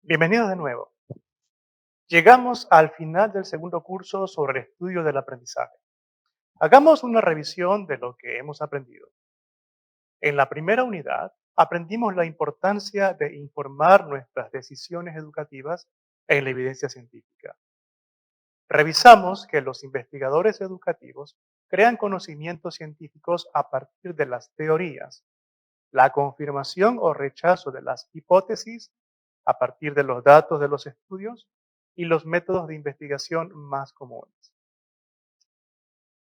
Bienvenidos de nuevo. Llegamos al final del segundo curso sobre el estudio del aprendizaje. Hagamos una revisión de lo que hemos aprendido. En la primera unidad, aprendimos la importancia de informar nuestras decisiones educativas en la evidencia científica. Revisamos que los investigadores educativos crean conocimientos científicos a partir de las teorías, la confirmación o rechazo de las hipótesis a partir de los datos de los estudios y los métodos de investigación más comunes.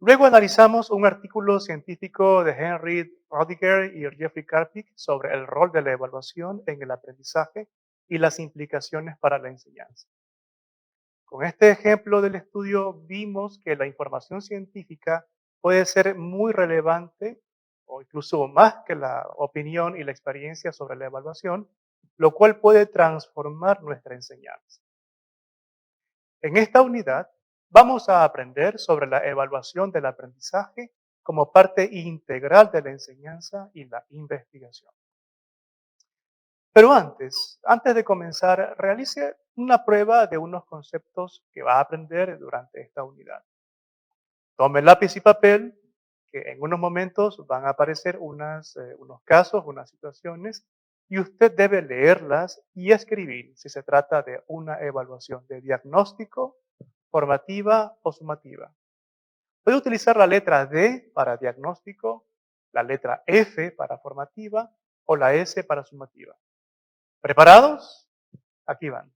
Luego analizamos un artículo científico de Henry Rodiger y Jeffrey Karpik sobre el rol de la evaluación en el aprendizaje y las implicaciones para la enseñanza. Con este ejemplo del estudio vimos que la información científica puede ser muy relevante o incluso más que la opinión y la experiencia sobre la evaluación, lo cual puede transformar nuestra enseñanza. En esta unidad vamos a aprender sobre la evaluación del aprendizaje como parte integral de la enseñanza y la investigación. Pero antes de comenzar, realice una prueba de unos conceptos que va a aprender durante esta unidad. Tome lápiz y papel, que en unos momentos van a aparecer unos casos, unas situaciones, y usted debe leerlas y escribir si se trata de una evaluación de diagnóstico, formativa o sumativa. Puede utilizar la letra D para diagnóstico, la letra F para formativa o la S para sumativa. ¿Preparados? Aquí van.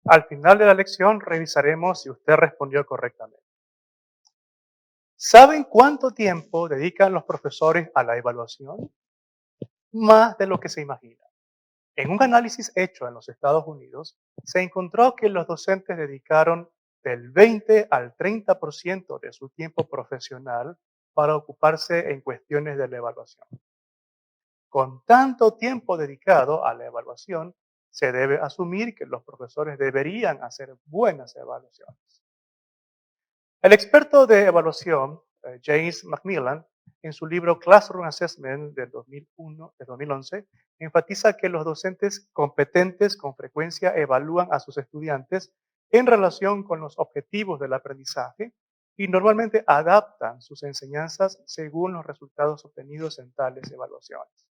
Al final de la lección revisaremos si usted respondió correctamente. ¿Saben cuánto tiempo dedican los profesores a la evaluación? Más de lo que se imagina. En un análisis hecho en los Estados Unidos, se encontró que los docentes dedicaron del 20 al 30% de su tiempo profesional para ocuparse en cuestiones de la evaluación. Con tanto tiempo dedicado a la evaluación, se debe asumir que los profesores deberían hacer buenas evaluaciones. El experto de evaluación, James Macmillan, en su libro Classroom Assessment de 2011, enfatiza que los docentes competentes con frecuencia evalúan a sus estudiantes en relación con los objetivos del aprendizaje y normalmente adaptan sus enseñanzas según los resultados obtenidos en tales evaluaciones.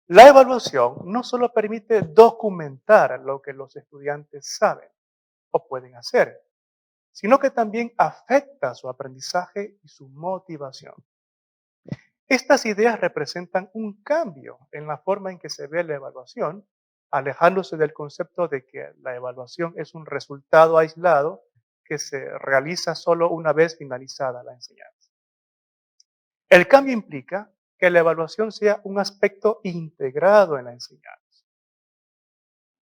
La evaluación no solo permite documentar lo que los estudiantes saben o pueden hacer, sino que también afecta su aprendizaje y su motivación. Estas ideas representan un cambio en la forma en que se ve la evaluación, alejándose del concepto de que la evaluación es un resultado aislado que se realiza solo una vez finalizada la enseñanza. El cambio implica que la evaluación sea un aspecto integrado en la enseñanza.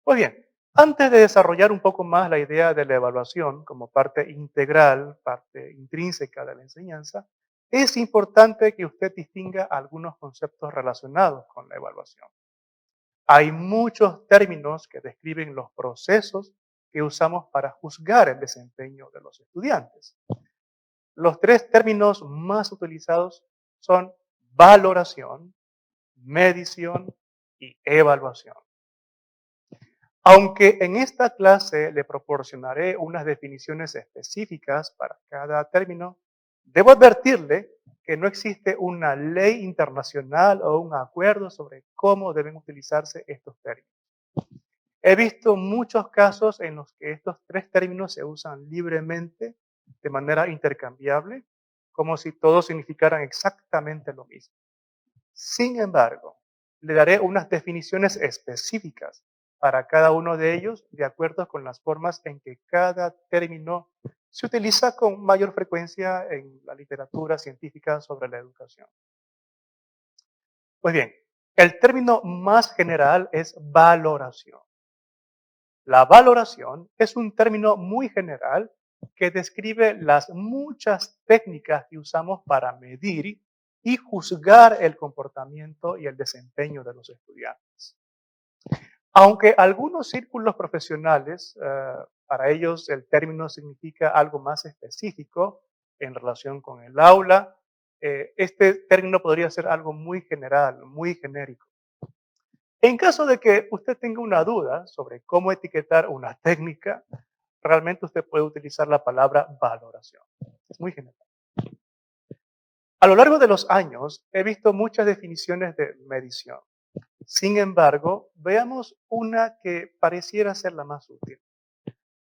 Pues bien, antes de desarrollar un poco más la idea de la evaluación como parte integral, parte intrínseca de la enseñanza, es importante que usted distinga algunos conceptos relacionados con la evaluación. Hay muchos términos que describen los procesos que usamos para juzgar el desempeño de los estudiantes. Los tres términos más utilizados son valoración, medición y evaluación. Aunque en esta clase le proporcionaré unas definiciones específicas para cada término, debo advertirle que no existe una ley internacional o un acuerdo sobre cómo deben utilizarse estos términos. He visto muchos casos en los que estos tres términos se usan libremente, de manera intercambiable, como si todos significaran exactamente lo mismo. Sin embargo, le daré unas definiciones específicas para cada uno de ellos de acuerdo con las formas en que cada término se utiliza con mayor frecuencia en la literatura científica sobre la educación. Pues bien, el término más general es valoración. La valoración es un término muy general que describe las muchas técnicas que usamos para medir y juzgar el comportamiento y el desempeño de los estudiantes. Aunque algunos círculos profesionales, para ellos el término significa algo más específico en relación con el aula, este término podría ser algo muy general, muy genérico. En caso de que usted tenga una duda sobre cómo etiquetar una técnica, realmente usted puede utilizar la palabra valoración. Es muy general. A lo largo de los años he visto muchas definiciones de medición. Sin embargo, veamos una que pareciera ser la más útil.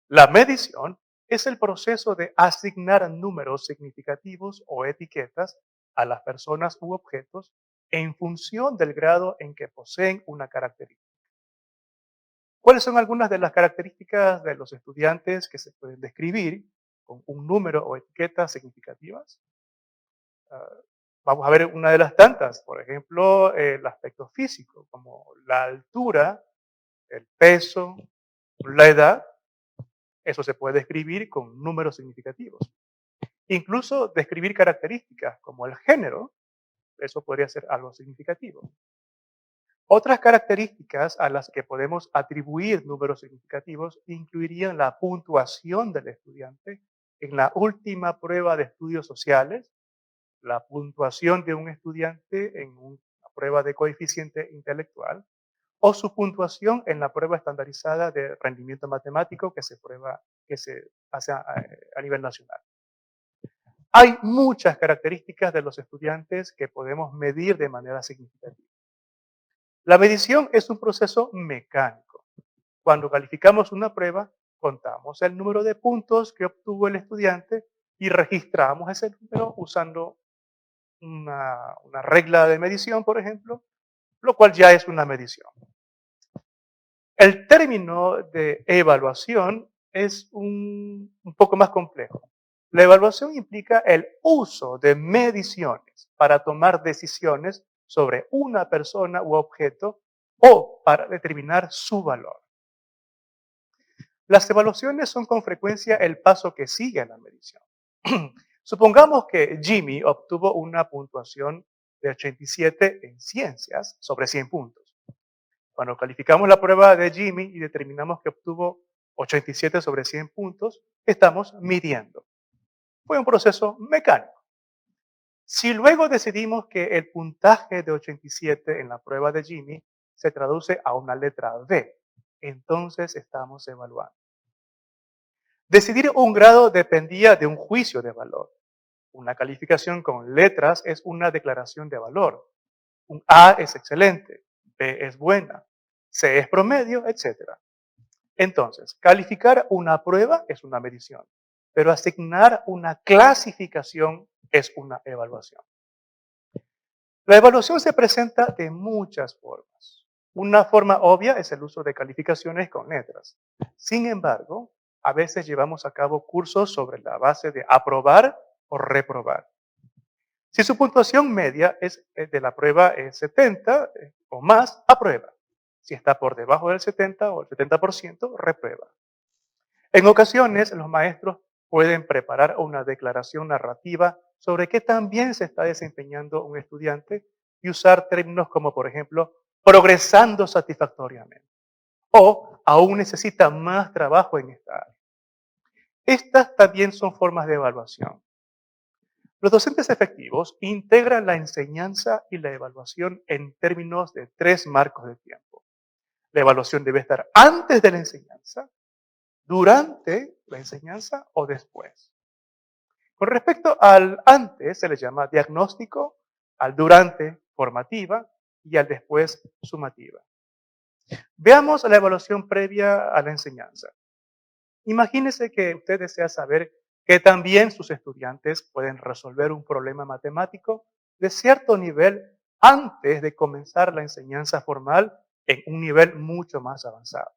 La medición es el proceso de asignar números significativos o etiquetas a las personas u objetos en función del grado en que poseen una característica. ¿Cuáles son algunas de las características de los estudiantes que se pueden describir con un número o etiquetas significativas? Ah, Vamos a ver una de las tantas, por ejemplo, el aspecto físico, como la altura, el peso, la edad, eso se puede describir con números significativos. Incluso describir características como el género, eso podría ser algo significativo. Otras características a las que podemos atribuir números significativos incluirían la puntuación del estudiante en la última prueba de estudios sociales, la puntuación de un estudiante en una prueba de coeficiente intelectual o su puntuación en la prueba estandarizada de rendimiento matemático que se hace a nivel nacional. Hay muchas características de los estudiantes que podemos medir de manera significativa. La medición es un proceso mecánico. Cuando calificamos una prueba, contamos el número de puntos que obtuvo el estudiante y registramos ese número usando una regla de medición, por ejemplo, lo cual ya es una medición. El término de evaluación es un poco más complejo. La evaluación implica el uso de mediciones para tomar decisiones sobre una persona u objeto o para determinar su valor. Las evaluaciones son con frecuencia el paso que sigue a la medición. Supongamos que Jimmy obtuvo una puntuación de 87 en ciencias sobre 100 puntos. Cuando calificamos la prueba de Jimmy y determinamos que obtuvo 87 sobre 100 puntos, estamos midiendo. Fue un proceso mecánico. Si luego decidimos que el puntaje de 87 en la prueba de Jimmy se traduce a una letra B, entonces estamos evaluando. Decidir un grado dependía de un juicio de valor. Una calificación con letras es una declaración de valor. Un A es excelente, B es buena, C es promedio, etc. Entonces, calificar una prueba es una medición, pero asignar una clasificación es una evaluación. La evaluación se presenta de muchas formas. Una forma obvia es el uso de calificaciones con letras. Sin embargo, a veces llevamos a cabo cursos sobre la base de aprobar o reprobar. Si su puntuación media de la prueba es 70 o más, aprueba. Si está por debajo del 70 o el 70%, reprueba. En ocasiones, los maestros pueden preparar una declaración narrativa sobre qué tan bien se está desempeñando un estudiante y usar términos como, por ejemplo, progresando satisfactoriamente o aún necesita más trabajo en esta área. Estas también son formas de evaluación. Los docentes efectivos integran la enseñanza y la evaluación en términos de tres marcos de tiempo. La evaluación debe estar antes de la enseñanza, durante la enseñanza o después. Con respecto al antes se le llama diagnóstico, al durante formativa y al después sumativa. Veamos la evaluación previa a la enseñanza. Imagínese que usted desea saber que también sus estudiantes pueden resolver un problema matemático de cierto nivel antes de comenzar la enseñanza formal en un nivel mucho más avanzado.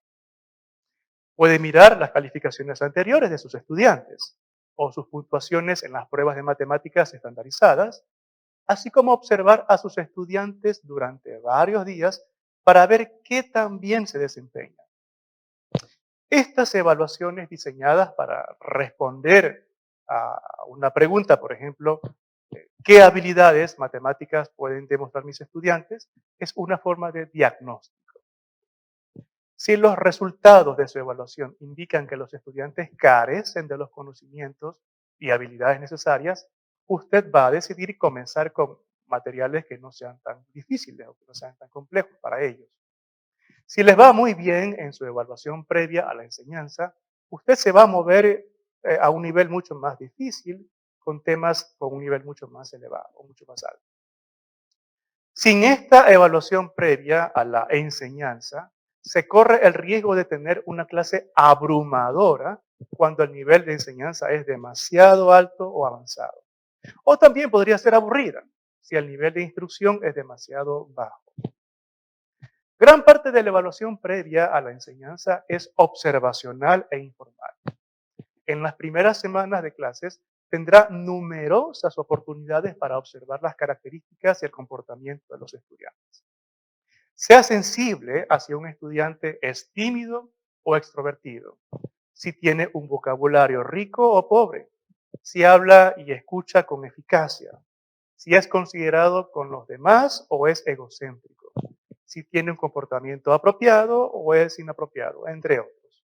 Puede mirar las calificaciones anteriores de sus estudiantes o sus puntuaciones en las pruebas de matemáticas estandarizadas, así como observar a sus estudiantes durante varios días para ver qué tan bien se desempeñan. Estas evaluaciones diseñadas para responder a una pregunta, por ejemplo, ¿qué habilidades matemáticas pueden demostrar mis estudiantes? Es una forma de diagnóstico. Si los resultados de su evaluación indican que los estudiantes carecen de los conocimientos y habilidades necesarias, usted va a decidir comenzar con materiales que no sean tan difíciles o que no sean tan complejos para ellos. Si les va muy bien en su evaluación previa a la enseñanza, usted se va a mover a un nivel mucho más difícil con temas con un nivel mucho más elevado o mucho más alto. Sin esta evaluación previa a la enseñanza, se corre el riesgo de tener una clase abrumadora cuando el nivel de enseñanza es demasiado alto o avanzado. O también podría ser aburrida si el nivel de instrucción es demasiado bajo. Gran parte de la evaluación previa a la enseñanza es observacional e informal. En las primeras semanas de clases tendrá numerosas oportunidades para observar las características y el comportamiento de los estudiantes. Sea sensible hacia un estudiante es tímido o extrovertido, si tiene un vocabulario rico o pobre, si habla y escucha con eficacia, si es considerado con los demás o es egocéntrico, si tiene un comportamiento apropiado o es inapropiado, entre otros.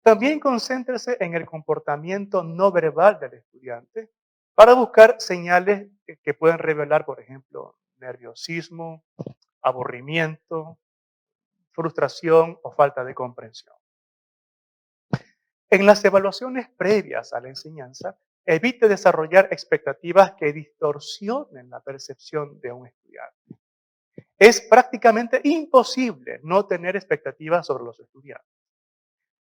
También concéntrese en el comportamiento no verbal del estudiante para buscar señales que pueden revelar, por ejemplo, nerviosismo, aburrimiento, frustración o falta de comprensión. En las evaluaciones previas a la enseñanza, evite desarrollar expectativas que distorsionen la percepción de un estudiante. Es prácticamente imposible no tener expectativas sobre los estudiantes,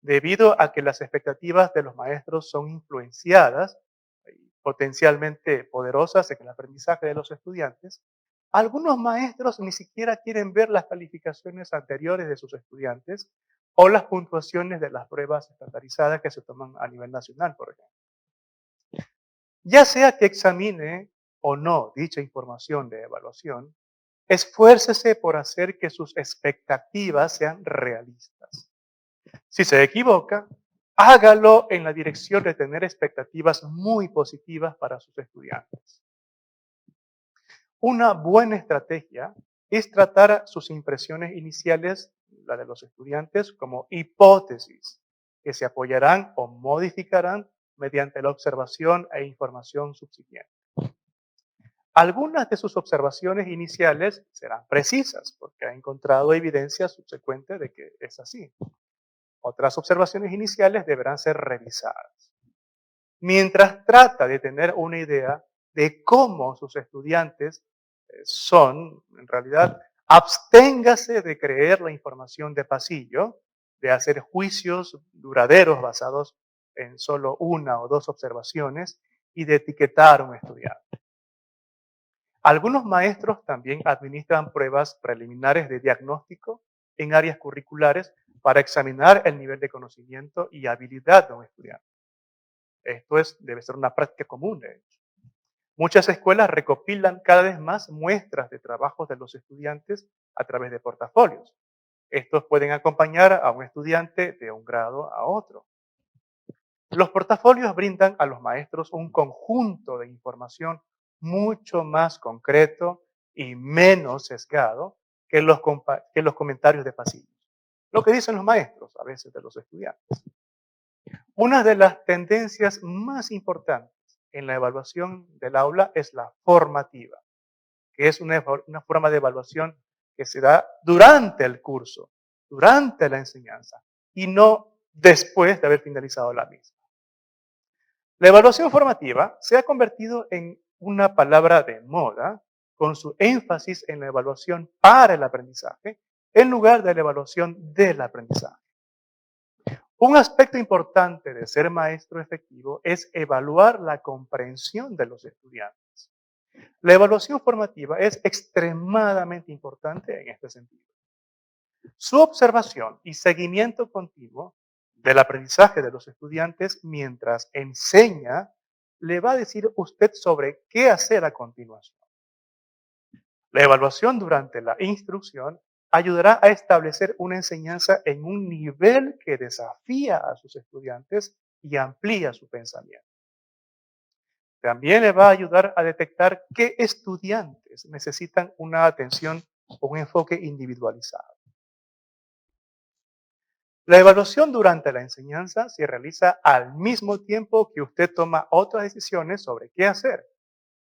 debido a que las expectativas de los maestros son influenciadas y potencialmente poderosas en el aprendizaje de los estudiantes. Algunos maestros ni siquiera quieren ver las calificaciones anteriores de sus estudiantes o las puntuaciones de las pruebas estandarizadas que se toman a nivel nacional, por ejemplo. Ya sea que examine o no dicha información de evaluación, esfuércese por hacer que sus expectativas sean realistas. Si se equivoca, hágalo en la dirección de tener expectativas muy positivas para sus estudiantes. Una buena estrategia es tratar sus impresiones iniciales, la de los estudiantes, como hipótesis que se apoyarán o modificarán mediante la observación e información subsiguiente. Algunas de sus observaciones iniciales serán precisas porque ha encontrado evidencia subsecuente de que es así. Otras observaciones iniciales deberán ser revisadas. Mientras trata de tener una idea de cómo sus estudiantes son, en realidad, absténgase de creer la información de pasillo, de hacer juicios duraderos basados en solo una o dos observaciones y de etiquetar a un estudiante. Algunos maestros también administran pruebas preliminares de diagnóstico en áreas curriculares para examinar el nivel de conocimiento y habilidad de un estudiante. Esto debe ser una práctica común, de hecho. Muchas escuelas recopilan cada vez más muestras de trabajos de los estudiantes a través de portafolios. Estos pueden acompañar a un estudiante de un grado a otro. Los portafolios brindan a los maestros un conjunto de información mucho más concreto y menos sesgado que los comentarios de pasillos. Lo que dicen los maestros a veces de los estudiantes. Una de las tendencias más importantes en la evaluación del aula es la formativa, que es una forma de evaluación que se da durante el curso, durante la enseñanza y no después de haber finalizado la misma. La evaluación formativa se ha convertido en una palabra de moda con su énfasis en la evaluación para el aprendizaje en lugar de la evaluación del aprendizaje. Un aspecto importante de ser maestro efectivo es evaluar la comprensión de los estudiantes. La evaluación formativa es extremadamente importante en este sentido. Su observación y seguimiento continuo del aprendizaje de los estudiantes mientras enseña le va a decir usted sobre qué hacer a continuación. La evaluación durante la instrucción ayudará a establecer una enseñanza en un nivel que desafía a sus estudiantes y amplía su pensamiento. También le va a ayudar a detectar qué estudiantes necesitan una atención o un enfoque individualizado. La evaluación durante la enseñanza se realiza al mismo tiempo que usted toma otras decisiones sobre qué hacer,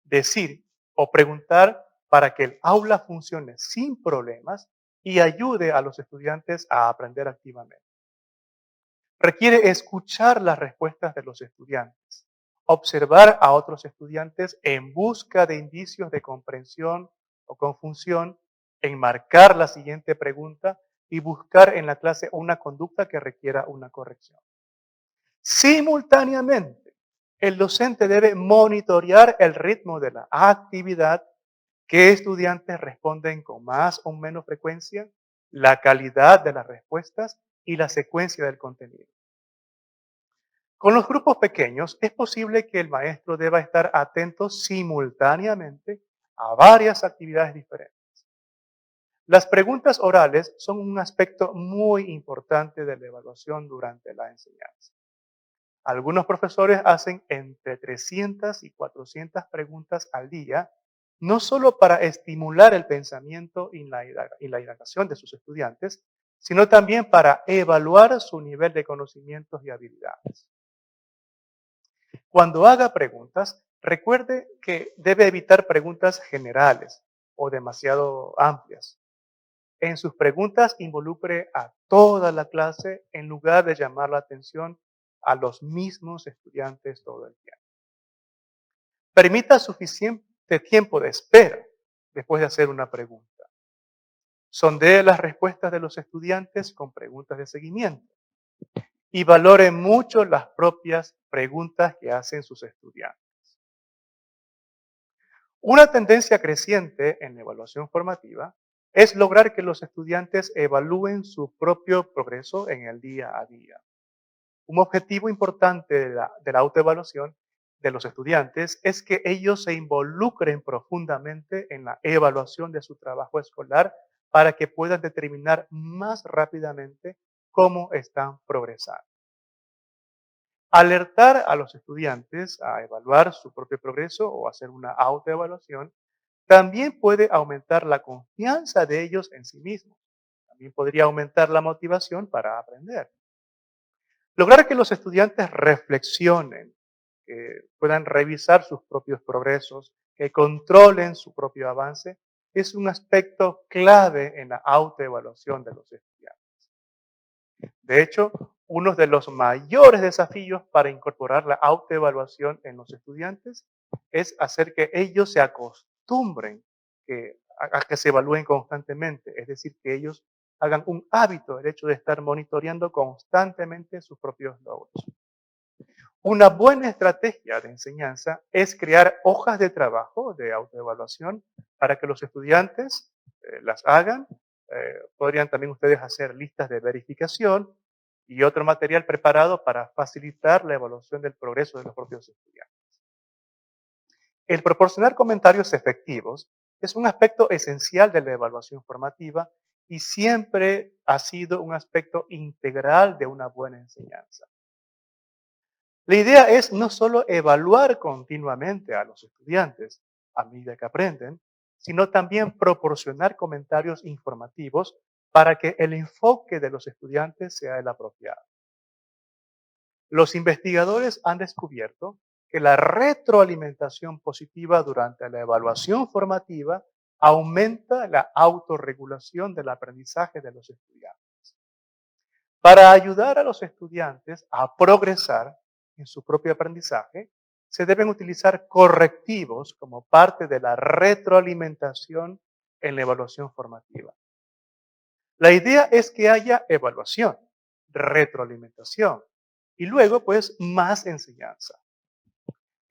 decir o preguntar para que el aula funcione sin problemas y ayude a los estudiantes a aprender activamente. Requiere escuchar las respuestas de los estudiantes, observar a otros estudiantes en busca de indicios de comprensión o confusión, enmarcar la siguiente pregunta y buscar en la clase una conducta que requiera una corrección. Simultáneamente, el docente debe monitorear el ritmo de la actividad, qué estudiantes responden con más o menos frecuencia, la calidad de las respuestas y la secuencia del contenido. Con los grupos pequeños es posible que el maestro deba estar atento simultáneamente a varias actividades diferentes. Las preguntas orales son un aspecto muy importante de la evaluación durante la enseñanza. Algunos profesores hacen entre 300 y 400 preguntas al día, no solo para estimular el pensamiento y la indagación de sus estudiantes, sino también para evaluar su nivel de conocimientos y habilidades. Cuando haga preguntas, recuerde que debe evitar preguntas generales o demasiado amplias. En sus preguntas involucre a toda la clase en lugar de llamar la atención a los mismos estudiantes todo el tiempo. Permita suficiente tiempo de espera después de hacer una pregunta. Sondee las respuestas de los estudiantes con preguntas de seguimiento y valore mucho las propias preguntas que hacen sus estudiantes. Una tendencia creciente en la evaluación formativa es lograr que los estudiantes evalúen su propio progreso en el día a día. Un objetivo importante de la autoevaluación de los estudiantes es que ellos se involucren profundamente en la evaluación de su trabajo escolar para que puedan determinar más rápidamente cómo están progresando. Alertar a los estudiantes a evaluar su propio progreso o hacer una autoevaluación también puede aumentar la confianza de ellos en sí mismos. También podría aumentar la motivación para aprender. Lograr que los estudiantes reflexionen, que puedan revisar sus propios progresos, que controlen su propio avance, es un aspecto clave en la autoevaluación de los estudiantes. De hecho, uno de los mayores desafíos para incorporar la autoevaluación en los estudiantes es hacer que ellos se acostumbren a que se evalúen constantemente, es decir, que ellos hagan un hábito el hecho de estar monitoreando constantemente sus propios logros. Una buena estrategia de enseñanza es crear hojas de trabajo de autoevaluación para que los estudiantes las hagan. Podrían también ustedes hacer listas de verificación y otro material preparado para facilitar la evaluación del progreso de los propios estudiantes. El proporcionar comentarios efectivos es un aspecto esencial de la evaluación formativa y siempre ha sido un aspecto integral de una buena enseñanza. La idea es no solo evaluar continuamente a los estudiantes a medida que aprenden, sino también proporcionar comentarios informativos para que el enfoque de los estudiantes sea el apropiado. Los investigadores han descubierto que la retroalimentación positiva durante la evaluación formativa aumenta la autorregulación del aprendizaje de los estudiantes. Para ayudar a los estudiantes a progresar en su propio aprendizaje, se deben utilizar correctivos como parte de la retroalimentación en la evaluación formativa. La idea es que haya evaluación, retroalimentación y luego pues más enseñanza.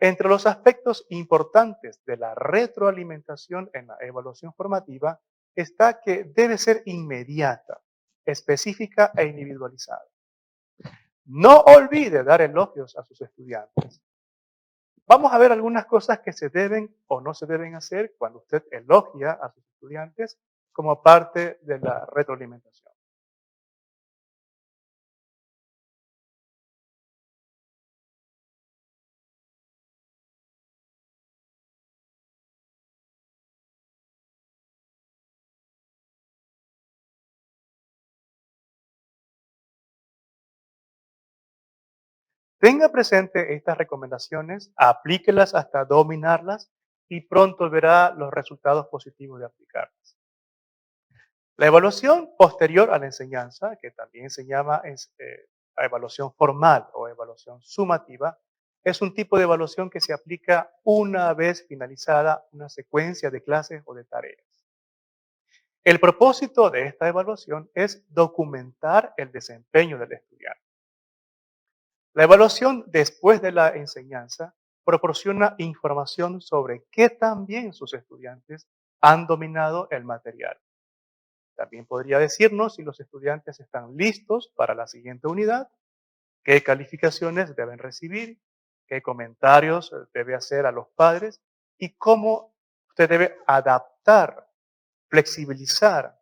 Entre los aspectos importantes de la retroalimentación en la evaluación formativa está que debe ser inmediata, específica e individualizada. No olvide dar elogios a sus estudiantes. Vamos a ver algunas cosas que se deben o no se deben hacer cuando usted elogia a sus estudiantes como parte de la retroalimentación. Tenga presente estas recomendaciones, aplíquelas hasta dominarlas y pronto verá los resultados positivos de aplicarlas. La evaluación posterior a la enseñanza, que también se llama evaluación formal o evaluación sumativa, es un tipo de evaluación que se aplica una vez finalizada una secuencia de clases o de tareas. El propósito de esta evaluación es documentar el desempeño del estudiante. La evaluación después de la enseñanza proporciona información sobre qué tan bien sus estudiantes han dominado el material. También podría decirnos si los estudiantes están listos para la siguiente unidad, qué calificaciones deben recibir, qué comentarios debe hacer a los padres y cómo usted debe adaptar, flexibilizar.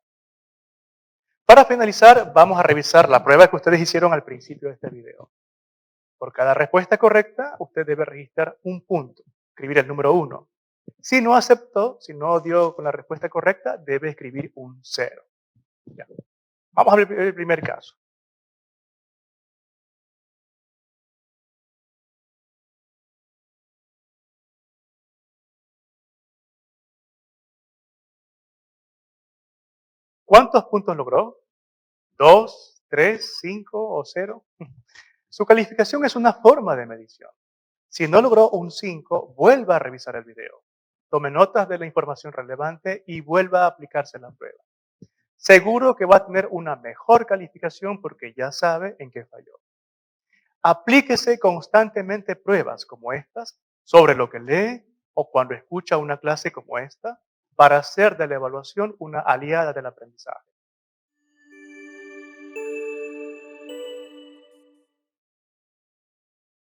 Para finalizar, vamos a revisar la prueba que ustedes hicieron al principio de este video. Por cada respuesta correcta, usted debe registrar un punto, escribir el número 1. Si no aceptó, si no dio con la respuesta correcta, debe escribir un 0. Ya. Vamos a ver el primer caso. ¿Cuántos puntos logró? ¿2, 3, 5 o 0? Su calificación es una forma de medición. Si no logró un 5, vuelva a revisar el video. Tome notas de la información relevante y vuelva a aplicarse la prueba. Seguro que va a tener una mejor calificación porque ya sabe en qué falló. Aplíquese constantemente pruebas como estas sobre lo que lee o cuando escucha una clase como esta para hacer de la evaluación una aliada del aprendizaje.